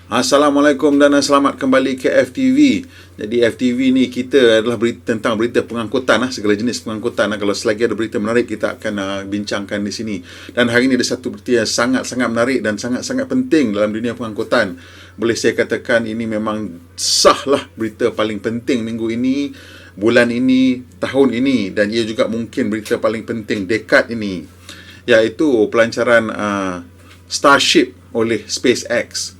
Assalamualaikum dan selamat kembali ke FTV. Jadi FTV ni kita adalah tentang berita pengangkutan segala jenis pengangkutan. Kalau selagi ada berita menarik kita akan bincangkan di sini. Dan hari ini ada satu berita yang sangat-sangat menarik dan sangat-sangat penting dalam dunia pengangkutan. Boleh saya katakan ini memang sahlah berita paling penting minggu ini, bulan ini, tahun ini, dan ia juga mungkin berita paling penting dekad ini, iaitu pelancaran Starship oleh SpaceX.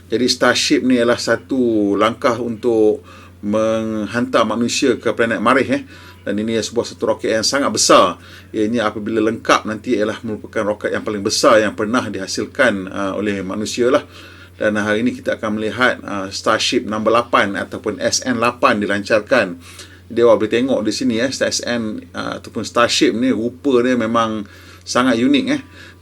Jadi Starship ni adalah satu langkah untuk menghantar manusia ke planet Marikh. Dan ini sebuah satu roket yang sangat besar. Ianya apabila lengkap nanti ialah merupakan roket yang paling besar yang pernah dihasilkan oleh manusia lah. Dan hari ini kita akan melihat Starship nombor 8 ataupun SN8 dilancarkan. Dia awak boleh tengok di sini SN ataupun Starship ni rupa dia memang sangat unik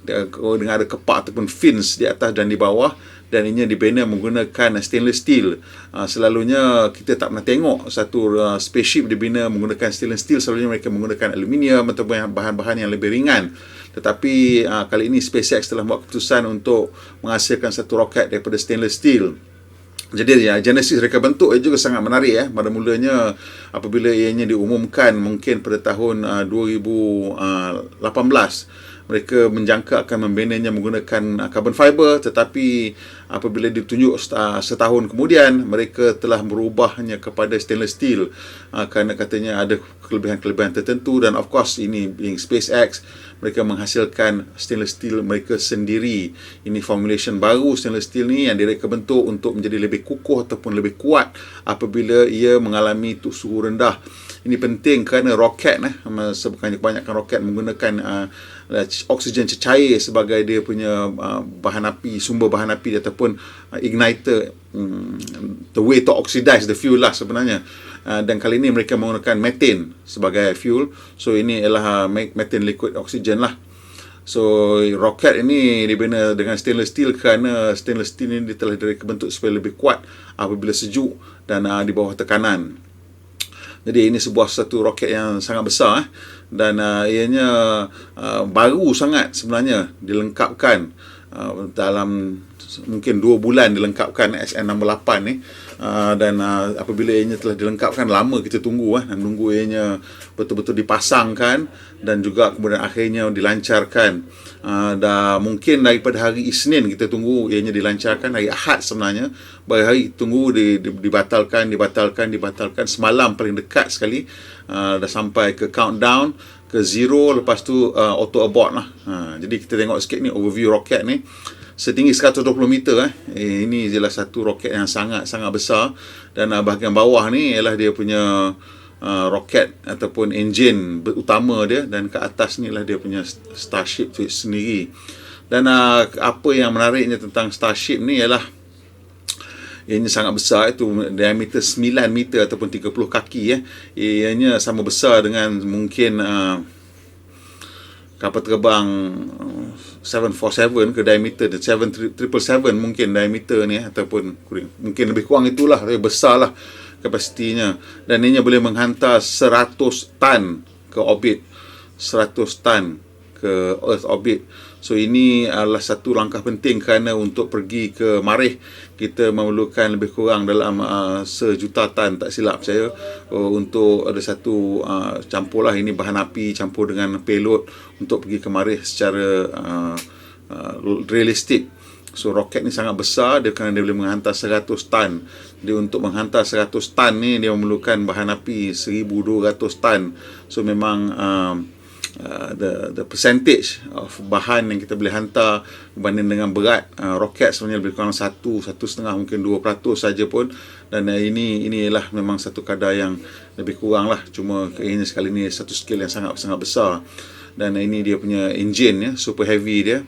dengan ada kepak ataupun fins di atas dan di bawah, dan ini dibina menggunakan stainless steel. Selalunya kita tak pernah tengok satu spaceship dibina menggunakan stainless steel. Selalunya mereka menggunakan aluminium ataupun bahan-bahan yang lebih ringan. Tetapi kali ini SpaceX telah buat keputusan untuk menghasilkan satu roket daripada stainless steel. Jadi genesis reka bentuk juga sangat menarik. Pada mulanya apabila ianya diumumkan mungkin pada tahun 2018, mereka menjangka akan membinanya menggunakan carbon fiber, tetapi apabila ditunjuk setahun kemudian mereka telah merubahnya kepada stainless steel kerana katanya ada kelebihan-kelebihan tertentu. Dan of course ini being SpaceX, mereka menghasilkan stainless steel mereka sendiri. Ini formulation baru stainless steel ni yang direka bentuk untuk menjadi lebih kukuh ataupun lebih kuat apabila ia mengalami suhu rendah. Ini penting kerana roket kebanyakan roket menggunakan oksigen cecair sebagai dia punya bahan api, sumber bahan api ataupun igniter, the way to oxidize the fuel lah sebenarnya. Dan kali ini mereka menggunakan methane sebagai fuel. So ini ialah methane liquid oxygen lah. So roket ini dibina dengan stainless steel kerana stainless steel ini telah dibentuk supaya lebih kuat apabila sejuk dan di bawah tekanan. Jadi ini sebuah satu roket yang sangat besar dan ianya baru sangat sebenarnya, dilengkapkan dalam mungkin 2 bulan dilengkapkan SN nombor 8 ni. Dan apabila ianya telah dilengkapkan, lama kita tunggu dan tunggu ianya betul-betul dipasangkan dan juga kemudian akhirnya dilancarkan. Dah mungkin daripada hari Isnin kita tunggu ianya dilancarkan, hari Ahad sebenarnya baru hari tunggu dibatalkan. Semalam paling dekat sekali dah sampai ke countdown ke 0, lepas tu auto abort lah. Jadi kita tengok sikit ni overview roket ni. Setinggi 120 meter ini adalah satu roket yang sangat-sangat besar. Dan bahagian bawah ni ialah dia punya roket ataupun enjin utama dia, dan ke atas ni ialah dia punya Starship tu sendiri. Dan apa yang menariknya tentang Starship ni ialah ianya sangat besar, itu diameter 9 meter ataupun 30 kaki. Ianya sama besar dengan mungkin kapal terbang 747 ke diameter 777 mungkin diameter ni, ataupun mungkin lebih kurang itulah, lebih besar lah kapasitinya. Dan ianya boleh menghantar 100 tan ke orbit, 100 tan ke Earth orbit. So ini adalah satu langkah penting kerana untuk pergi ke Marikh kita memerlukan lebih kurang dalam 1 juta tan, tak silap saya, untuk ada satu campur lah, ini bahan api campur dengan payload untuk pergi ke Marikh secara realistik. So roket ni sangat besar dia kerana dia boleh menghantar 100 tan. Dia untuk menghantar 100 tan ni dia memerlukan bahan api 1200 tan. So memang the percentage of bahan yang kita boleh hantar berbanding dengan berat roket sebenarnya lebih kurang 1.5 mungkin 2% saja pun. Dan ini ialah memang satu kadar yang lebih kurang lah, cuma ini sekali ni satu skill yang sangat-sangat besar. Dan ini dia punya engine super heavy dia.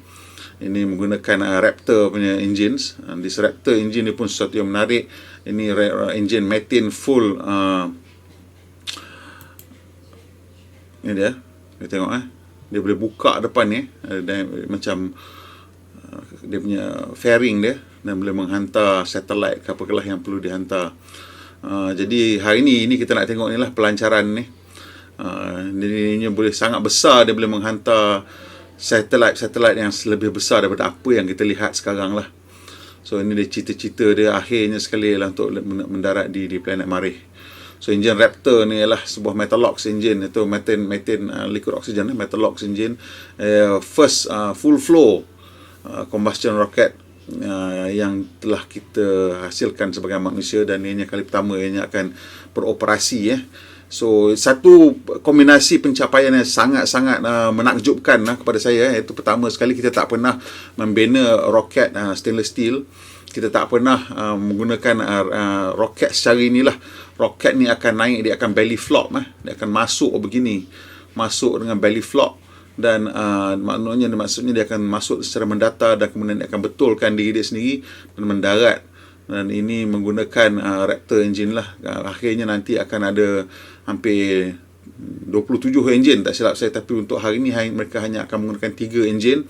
Ini menggunakan Raptor punya engines. This Raptor engine ni pun sesuatu yang menarik. Ini engine methane full. Ini dia. Kita tengok dia boleh buka depan ni, macam dia punya fairing dia, dan boleh menghantar satelit ke apalah yang perlu dihantar. Jadi hari ini kita nak tengok ni lah pelancaran ni. Dia boleh sangat besar, dia boleh menghantar satelit yang lebih besar daripada apa yang kita lihat sekarang lah. So ini dia cita-cita dia akhirnya sekali lah untuk mendarat di planet Marikh. So enjin Raptor ni ialah sebuah Metalox engine, itu methane liquid oxygen, Metalox engine, first full flow combustion rocket yang telah kita hasilkan sebagai manusia, dan ini kali pertama ianya akan beroperasi. So satu kombinasi pencapaian yang sangat-sangat menakjubkan kepada saya, iaitu pertama sekali kita tak pernah membina roket stainless steel. Kita tak pernah menggunakan roket secara inilah. Roket ni akan naik, dia akan belly flop. Dia akan masuk begini. Masuk dengan belly flop. Dan maksudnya dia akan masuk secara mendatar, dan kemudian dia akan betulkan diri dia sendiri dan mendarat. Dan ini menggunakan Raptor engine lah. Akhirnya nanti akan ada hampir 27 enjin tak silap saya, tapi untuk hari ni mereka hanya akan menggunakan 3 enjin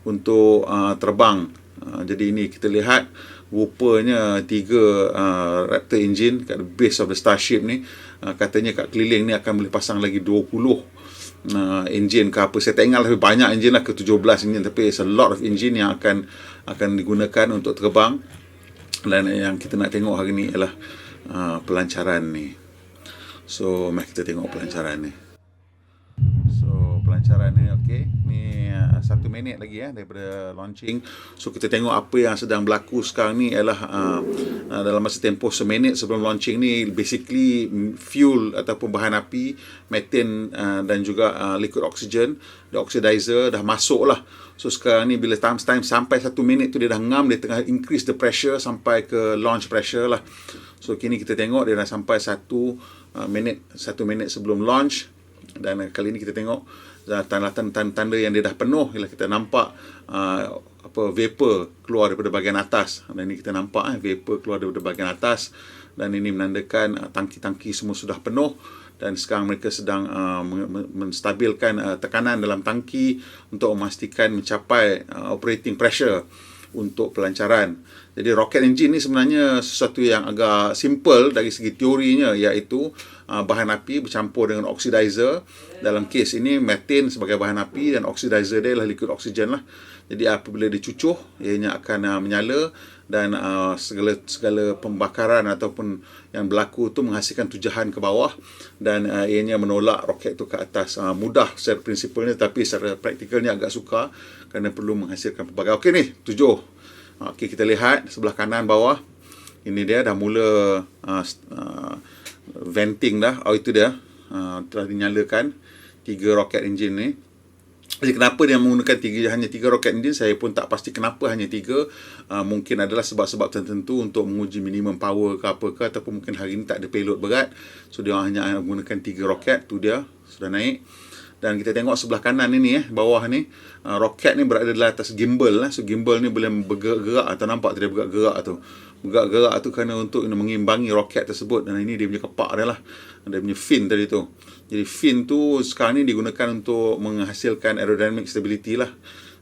untuk terbang. Jadi ini kita lihat rupanya 3 Raptor engine kat the base of the Starship ni. Katanya kat keliling ni akan boleh pasang lagi 20 engine ke apa. Saya tak ingat lebih banyak engine lah, ke 17 engine, tapi it's a lot of engine yang akan digunakan untuk terbang. Dan yang kita nak tengok hari ni ialah pelancaran ni. So mari kita tengok pelancaran ni. So pelancaran ni okey. Ni 1 minit lagi daripada launching. So kita tengok apa yang sedang berlaku sekarang ni ialah dalam masa tempoh seminit sebelum launching ni, basically fuel ataupun bahan api, methane dan juga liquid oxygen, the oxidizer dah masuk lah. So sekarang ni bila time sampai 1 minit tu dia dah ngam, dia tengah increase the pressure sampai ke launch pressure lah. So kini kita tengok dia dah sampai 1 minit sebelum launch. Dan kali ni kita tengok tanda-tanda yang dia dah penuh, ialah kita nampak vapor keluar daripada bahagian atas. Dan ini kita nampak vapor keluar daripada bahagian atas, dan ini menandakan tangki-tangki semua sudah penuh. Dan sekarang mereka sedang menstabilkan tekanan dalam tangki untuk memastikan mencapai operating pressure untuk pelancaran. Jadi rocket engine ni sebenarnya sesuatu yang agak simple dari segi teorinya, iaitu bahan api bercampur dengan oxidizer. Dalam kes ini methane sebagai bahan api, dan oxidizer dia adalah liquid oxygen lah. Jadi apabila dicucuh, ianya akan menyala, dan segala pembakaran ataupun yang berlaku tu menghasilkan tujahan ke bawah, dan ianya menolak roket tu ke atas. Mudah secara prinsipalnya, tapi secara praktikalnya agak sukar kerana perlu menghasilkan pembakaran. Okey ni, 7. Okey, kita lihat sebelah kanan bawah. Ini dia dah mula venting dah. Itu dia. Telah dinyalakan 3 roket engine ni. Jadi kenapa dia menggunakan hanya 3 roket engine, saya pun tak pasti kenapa hanya 3. Mungkin adalah sebab-sebab tertentu untuk menguji minimum power ke apa ke, ataupun mungkin hari ini tak ada payload berat. So dia hanya menggunakan 3 roket. Tu dia sudah naik. Dan kita tengok sebelah kanan ini bawah ni, roket ni berada di atas gimbal lah. So gimbal ni boleh bergerak, atau nampak dia bergerak tu. Bergerak tu kerana untuk mengimbangi roket tersebut. Dan ini dia punya kepak dia lah, dia punya fin tadi tu. Jadi fin tu sekarang ni digunakan untuk menghasilkan aerodynamic stability lah.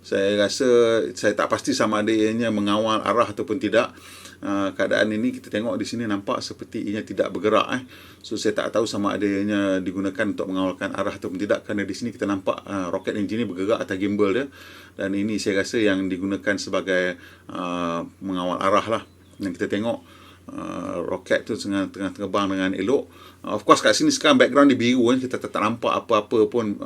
Saya rasa, saya tak pasti sama ada ianya mengawal arah ataupun tidak. Keadaan ini kita tengok di sini nampak seperti ianya tidak bergerak. So saya tak tahu sama ada ianya digunakan untuk mengawalkan arah ataupun tidak, kerana di sini kita nampak roket engine ni bergerak atas gimbal dia. Dan ini saya rasa yang digunakan sebagai mengawal arah lah. Dan kita tengok roket tu tengah terbang dengan elok. Of course kat sini sekarang background dia biru, kita tak nampak apa-apa pun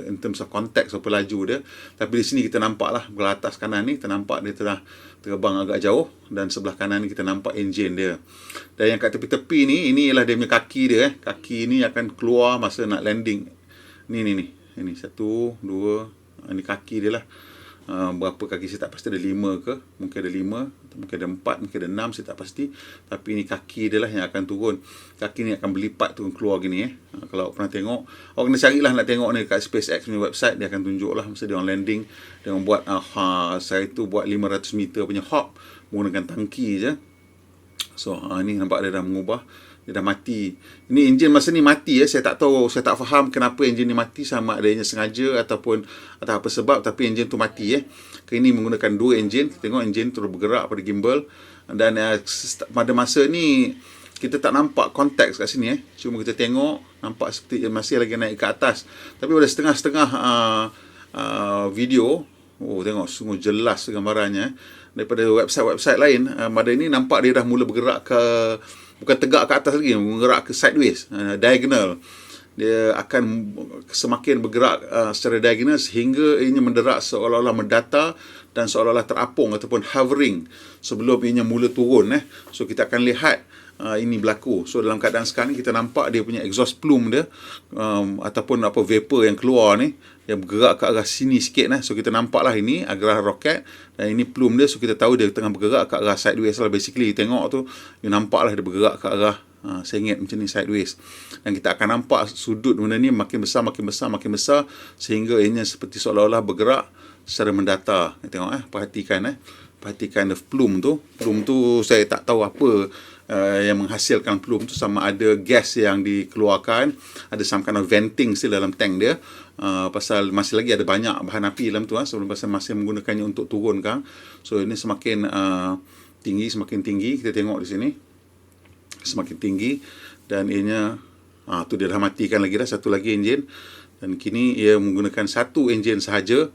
in terms of context apa laju dia. Tapi di sini kita nampak lah, belah atas kanan ni kita nampak dia telah terbang agak jauh, dan sebelah kanan ni kita nampak enjin dia. Dan yang kat tepi-tepi ni, ini ialah dia punya kaki dia. Kaki ni akan keluar masa nak landing. Ni. Ini 1, 2, ini kaki dia lah. Berapa kaki saya tak pasti, ada 5 ke, mungkin ada 5, mungkin ada 4, mungkin ada 6, saya tak pasti. Tapi ini kaki dia lah yang akan turun. Kaki ni akan berlipat turun keluar gini. Kalau pernah tengok, awak kena carilah nak tengok ni kat SpaceX punya website, dia akan tunjuk lah masa dia orang landing. Dia orang buat saya tu buat 500 meter punya hop menggunakan tangki je. So ni nampak dia dah mengubah. Dia dah mati. Ini enjin masa ni mati saya tak tahu, saya tak faham kenapa enjin ni mati, sama adanya sengaja ataupun atau apa sebab, tapi enjin tu mati Ini menggunakan 2 enjin. Tengok enjin terus bergerak pada gimbal. Dan pada masa ni kita tak nampak konteks kat sini Cuma kita tengok nampak seperti masih lagi naik ke atas. Tapi pada setengah-setengah video Oh, tengok sungguh jelas gambarannya. Daripada website-website lain, pada ini nampak dia dah mula bergerak ke, bukan tegak ke atas lagi, bergerak ke sideways, diagonal. Dia akan semakin bergerak secara diagonal sehingga ianya menderak seolah-olah mendata dan seolah-olah terapung ataupun hovering sebelum ianya mula turun. So kita akan lihat ini berlaku. So dalam keadaan sekarang ni kita nampak dia punya exhaust plume dia ataupun vapor yang keluar ni yang bergerak ke arah sini sikit. So kita nampak lah ini arah roket dan ini plume dia. So kita tahu dia tengah bergerak ke arah sideways lah. Basically tengok tu, you nampak lah dia bergerak ke arah sengit macam ni, sideways. Dan kita akan nampak sudut benda ni makin besar sehingga ianya seperti seolah-olah bergerak secara mendatar. Tengok perhatikan the plume tu. Plume tu saya tak tahu apa yang menghasilkan plume tu, sama ada gas yang dikeluarkan, ada some kind of venting still dalam tank dia, pasal masih lagi ada banyak bahan api dalam tu sebelum pasal masih menggunakannya untuk turunkan. So ini semakin tinggi, kita tengok di sini semakin tinggi, dan ianya tu dia dah matikan lagi dah satu lagi enjin, dan kini ia menggunakan satu enjin sahaja.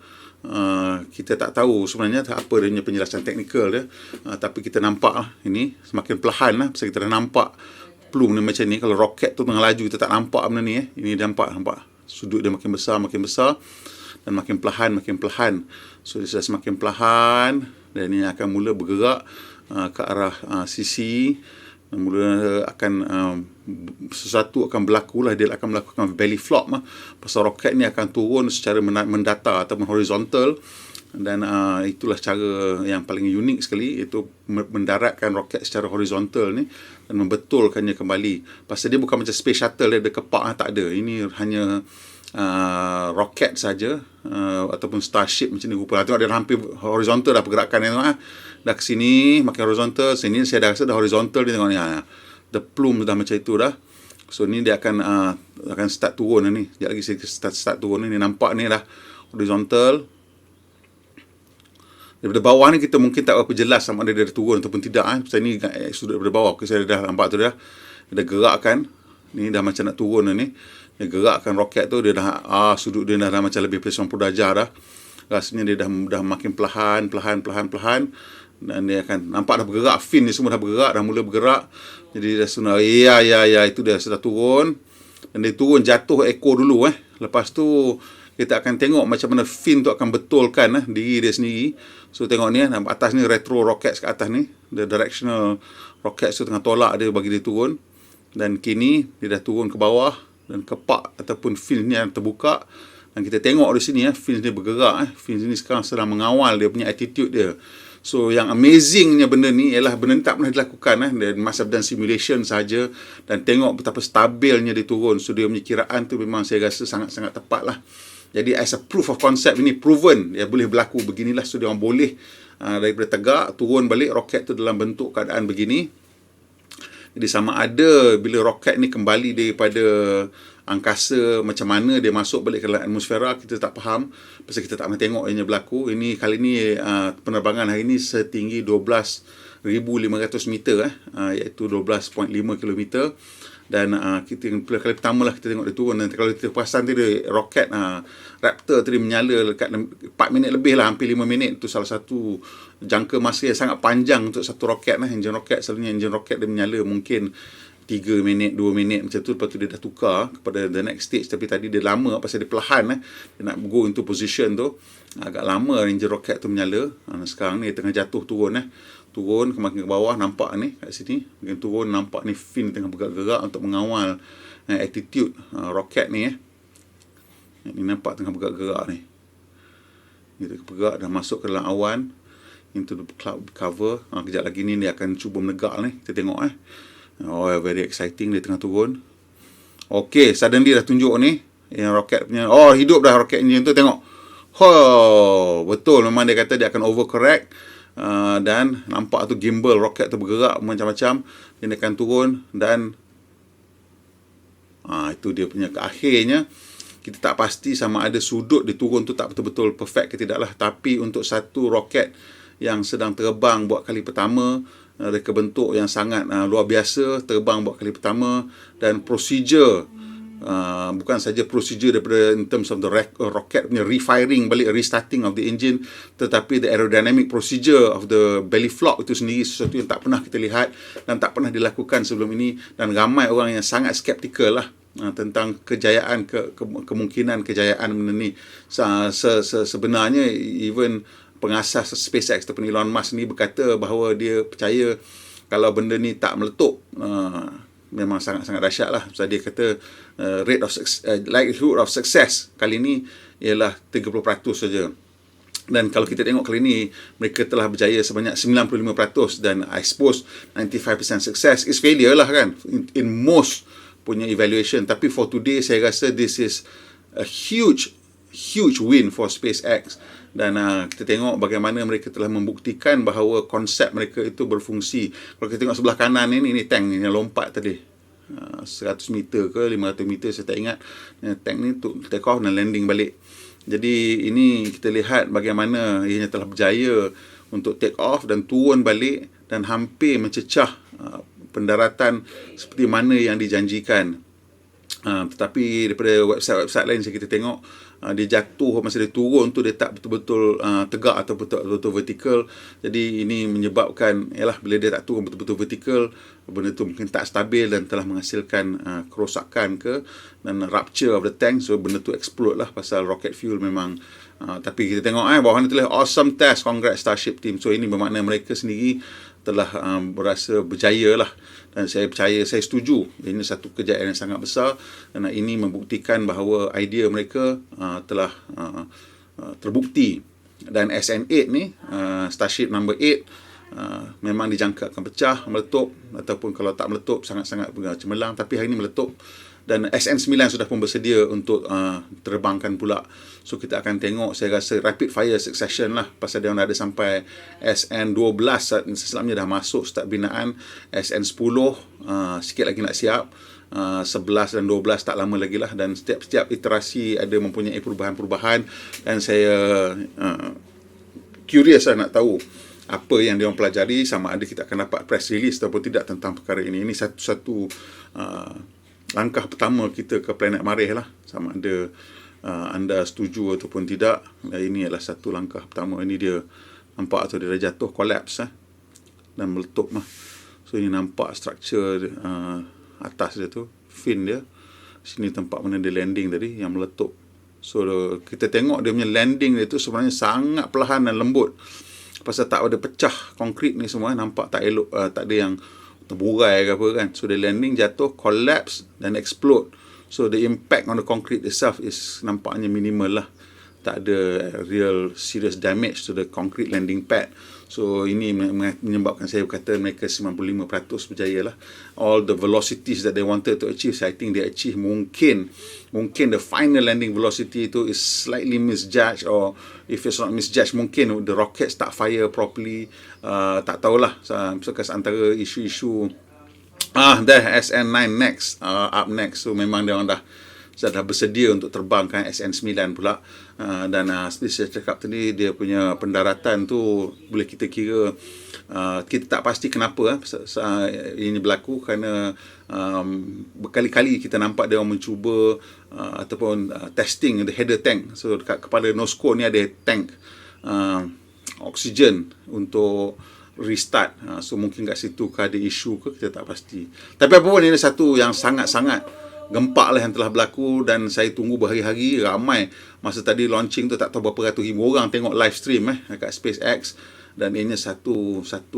Kita tak tahu sebenarnya apa dia punya penjelasan teknikal dia, tapi kita nampak ini semakin perlahan lah, pasal kita dah nampak plume ni macam ni. Kalau roket tu tengah laju kita tak nampak benda ni. Ini nampak sudut dia makin besar dan makin perlahan. So dia sudah semakin perlahan dan ini akan mula bergerak ke arah sisi. Mula akan sesuatu akan berlaku lah, dia akan melakukan belly flop pasal roket ni akan turun secara mendatar ataupun horizontal, dan itulah cara yang paling unik sekali, iaitu mendaratkan roket secara horizontal ni dan membetulkannya kembali. Pasal dia bukan macam space shuttle, dia ada kepak, tak ada. Ini hanya roket saja ataupun starship macam ni rupa. Tengok dia hampir horizontal dah pergerakan dia, dah ke sini makin horizontal, sini saya dah rasa dah horizontal. Dia tengok ni, the plume dah macam itu dah. So ni dia akan start turun ni. Sekejap lagi saya start turun ni, nampak ni dah horizontal. Daripada bawah ni kita mungkin tak berapa jelas sama ada dia turun ataupun tidak. Pasal ni sudut daripada bawah, saya dah nampak tu dah gerakkan. Ni dah macam nak turun ni. Dia gerakkan roket tu, dia dah sudut dia dah macam lebih dari 90 darjah dah. Rasanya dia dah makin perlahan, dan dia akan nampak dah bergerak, fin ni semua dah bergerak, dah mula bergerak. Jadi dah sudah itu dia sudah turun, dan dia turun jatuh ekor dulu. Lepas tu kita akan tengok macam mana fin tu akan betulkan diri dia sendiri. So tengok ni, atas ni retro rockets kat atas ni, the directional rockets tu tengah tolak dia bagi dia turun. Dan kini dia dah turun ke bawah, dan kepak ataupun fin ni yang terbuka, dan kita tengok di sini fin ni bergerak. Fin ni sekarang sedang mengawal dia punya attitude dia. So yang amazingnya benda ni ialah benda ni tak pernah dilakukan. Dia masa dan simulation saja, dan tengok betapa stabilnya dia turun. So dia punya kiraan tu memang saya rasa sangat-sangat tepat lah. Jadi as a proof of concept, ini proven dia boleh berlaku beginilah. So dia orang boleh daripada tegak turun balik roket tu dalam bentuk keadaan begini. Jadi sama ada bila roket ni kembali daripada angkasa, macam mana dia masuk balik ke dalam atmosfera, kita tak faham pasal kita tak pernah tengok ianya berlaku. Ini kali ni penerbangan hari ni setinggi 12,500 meter, iaitu 12.5 kilometer. Dan kita kali pertama lah kita tengok dia turun. Dan kalau kita perasan tadi roket Raptor tadi menyala dekat 4 minit lebih lah, hampir 5 minit. Itu salah satu jangka masa yang sangat panjang untuk satu roket. Enjin roket selalunya enjin roket dia menyala mungkin 3 minit, 2 minit macam tu. Lepas tu dia dah tukar kepada the next stage. Tapi tadi dia lama pasal dia perlahan dia nak go into position tu. Agak lama enjin roket tu menyala. Sekarang ni tengah jatuh turun turun makin ke bawah, nampak ni kat sini makin turun, nampak ni fin tengah bergerak-gerak untuk mengawal attitude roket ni. Ni nampak tengah bergerak-gerak ni. Dia bergerak dah masuk ke dalam awan, into the cloud cover. Kejap lagi ni dia akan cuba menegak ni. Kita tengok oh, very exciting, dia tengah turun. Okay, suddenly dah tunjuk ni yang roket punya, hidup dah roket engine tu. Tengok, betul, memang dia kata dia akan overcorrect. Dan nampak tu gimbal roket tu bergerak macam-macam. Dia akan turun, dan itu dia punya akhirnya. Kita tak pasti sama ada sudut dia turun tu tak betul-betul perfect ke tidak lah. Tapi untuk satu roket yang sedang terbang buat kali pertama, reka bentuk yang sangat luar biasa, terbang buat kali pertama, dan prosedur bukan saja prosedur daripada in terms of the rocket punya refiring balik, restarting of the engine, tetapi the aerodynamic procedure of the belly flop itu sendiri sesuatu yang tak pernah kita lihat dan tak pernah dilakukan sebelum ini, dan ramai orang yang sangat skeptikal lah tentang kejayaan, kemungkinan kejayaan benda ni. Sebenarnya even pengasas SpaceX ataupun Elon Musk ni berkata bahawa dia percaya kalau benda ni tak meletup, memang sangat-sangat dahsyat lah. Sebab dia kata likelihood of success kali ni ialah 30% saja. Dan kalau kita tengok kali ni, mereka telah berjaya sebanyak 95%, dan I suppose 95% success is failure lah kan, in most punya evaluation. Tapi for today, saya rasa this is a huge win for SpaceX. Dan kita tengok bagaimana mereka telah membuktikan bahawa konsep mereka itu berfungsi. Kalau kita tengok sebelah kanan ini tank ni yang lompat tadi, 100 meter ke 500 meter saya tak ingat. Tank ni untuk take off dan landing balik. Jadi ini kita lihat bagaimana ianya telah berjaya untuk take off dan turun balik dan hampir mencecah pendaratan seperti mana yang dijanjikan. Tetapi daripada website-website lain kita tengok dia jatuh, masa dia turun tu dia tak betul-betul tegak atau betul-betul vertikal. Jadi ini menyebabkan bila dia tak turun betul-betul vertikal, benda tu mungkin tak stabil dan telah menghasilkan kerosakan dan rupture of the tank. So benda tu explode lah pasal rocket fuel memang. Tapi kita tengok bawah ni tulis awesome test, congrats Starship team. So ini bermakna mereka sendiri telah berasa berjaya lah. Dan saya percaya, saya setuju, ini satu kejayaan yang sangat besar, dan ini membuktikan bahawa idea mereka telah terbukti. Dan SN8 ni, Starship number 8, memang dijangka akan pecah, meletup, ataupun kalau tak meletup sangat-sangat cemerlang, tapi hari ini meletup. Dan SN9 sudah pun bersedia untuk terbangkan pula. So kita akan tengok, saya rasa rapid fire succession lah, pasal dia dah ada sampai SN12 selamanya dah masuk start binaan. SN10 sikit lagi nak siap, 11 dan 12 tak lama lagi lah, dan setiap iterasi ada mempunyai perubahan-perubahan. Dan saya curious lah nak tahu apa yang dia orang pelajari, sama ada kita akan dapat press release ataupun tidak tentang perkara ini. Ini satu-satu langkah pertama kita ke planet Marikh lah, sama ada anda setuju ataupun tidak. Ini adalah satu langkah pertama. Ini dia nampak atau dia dah jatuh, collapse dan meletup lah. So ini nampak structure atas dia tu, fin dia. Sini tempat mana dia landing tadi yang meletup. So kita tengok dia punya landing dia tu sebenarnya sangat perlahan dan lembut, pasal tak ada pecah konkrit ni semua. Nampak tak elok, tak ada yang terburai ke apa kan. So the landing jatuh, collapse dan explode. So the impact on the concrete itself is nampaknya minimal lah. Tak ada real serious damage to the concrete landing pad. So ini menyebabkan saya berkata mereka 95% berjaya lah. All the velocities that they wanted to achieve, I think they achieve. Mungkin the final landing velocity itu is slightly misjudged, or if it's not misjudged, mungkin the rockets tak fire properly. Tak tahulah. Because antara isu-isu SN9 next, up next. So memang dia orang dah bersedia untuk terbangkan SN9 pula. Dan seperti saya cakap tadi, dia punya pendaratan tu boleh kita kira, kita tak pasti kenapa ini berlaku, kerana berkali-kali kita nampak dia orang mencuba ataupun testing the header tank. So dekat kepala nose cone ni ada tank oksigen untuk restart. So mungkin kat situ ada isu ke, kita tak pasti. Tapi apa pun, ini satu yang sangat-sangat gempak lah yang telah berlaku, dan saya tunggu berhari-hari. Ramai masa tadi launching tu, tak tahu berapa ratus ribu orang tengok live stream dekat SpaceX. Dan ini satu tak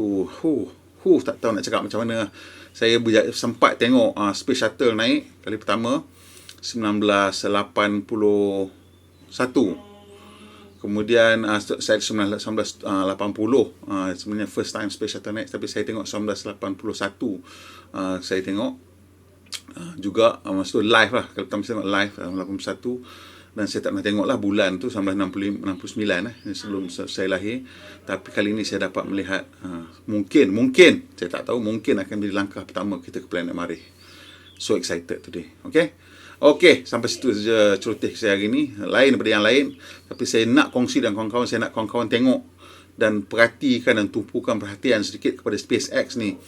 tahu nak cakap macam mana. Saya sempat tengok Space Shuttle naik kali pertama 1981. Kemudian saya 1980, sebenarnya first time Space Shuttle naik, tapi saya tengok 1981 saya tengok juga masa tu live lah. Kalau pertama saya tengok live 81, dan saya tak pernah tengok lah bulan tu 1969 sebelum saya lahir. Tapi kali ni saya dapat melihat, mungkin saya tak tahu, mungkin akan menjadi langkah pertama kita ke planet Marikh. So excited today. Okay, sampai situ saja celoteh saya hari ni. Lain daripada yang lain, tapi saya nak kongsi dengan kawan-kawan. Saya nak kawan-kawan tengok dan perhatikan dan tumpukan perhatian sedikit kepada SpaceX ni,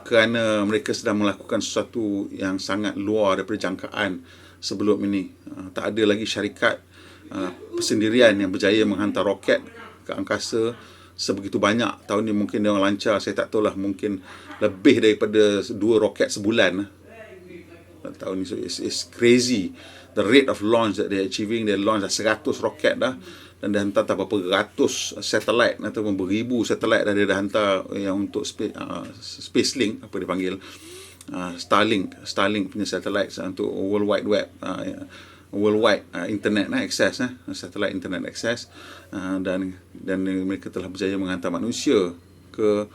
kerana mereka sedang melakukan sesuatu yang sangat luar daripada jangkaan. sebelum ini. Tak ada lagi syarikat persendirian yang berjaya menghantar roket ke angkasa sebegitu banyak. Tahun ni mungkin dia orang lancar, saya tak tahulah, mungkin lebih daripada 2 roket sebulan tahun ni. So it's crazy the rate of launch that they're achieving. They launch dah 100 roket dah, dan dia hantar berapa ratus satellite ataupun beribu satellite dah dia dah hantar yang untuk space link, apa dia panggil, Starlink punya satellite untuk World Wide Web, worldwide internet access, satellite internet access, dan mereka telah berjaya menghantar manusia ke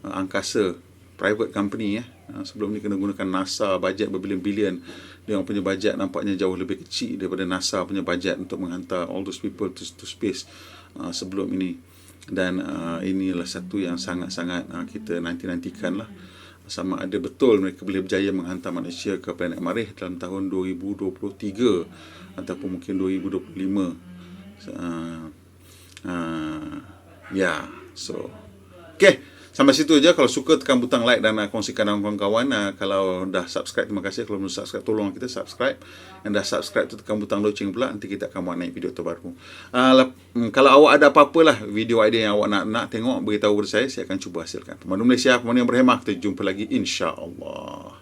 angkasa, private company. Sebelum ni kena gunakan NASA, bajet berbilion-bilion. Dia orang punya bajet nampaknya jauh lebih kecil daripada NASA punya bajet untuk menghantar all those people to space sebelum ini. Dan inilah satu yang sangat-sangat kita nanti-nantikan lah, sama ada betul mereka boleh berjaya menghantar manusia ke planet Marikh dalam tahun 2023 ataupun mungkin 2025. So okay, sampai situ je. Kalau suka tekan butang like dan kongsikan dengan kawan-kawan. Kalau dah subscribe, terima kasih. Kalau belum subscribe, tolong kita subscribe. Dan dah subscribe tu tekan butang loceng pula, nanti kita akan buat naik video terbaru. Kalau awak ada apa-apalah video idea yang awak nak tengok, beritahu kepada saya akan cuba hasilkan. Pemandu Malaysia, pemandu yang berhemah. Kita jumpa lagi insya-Allah.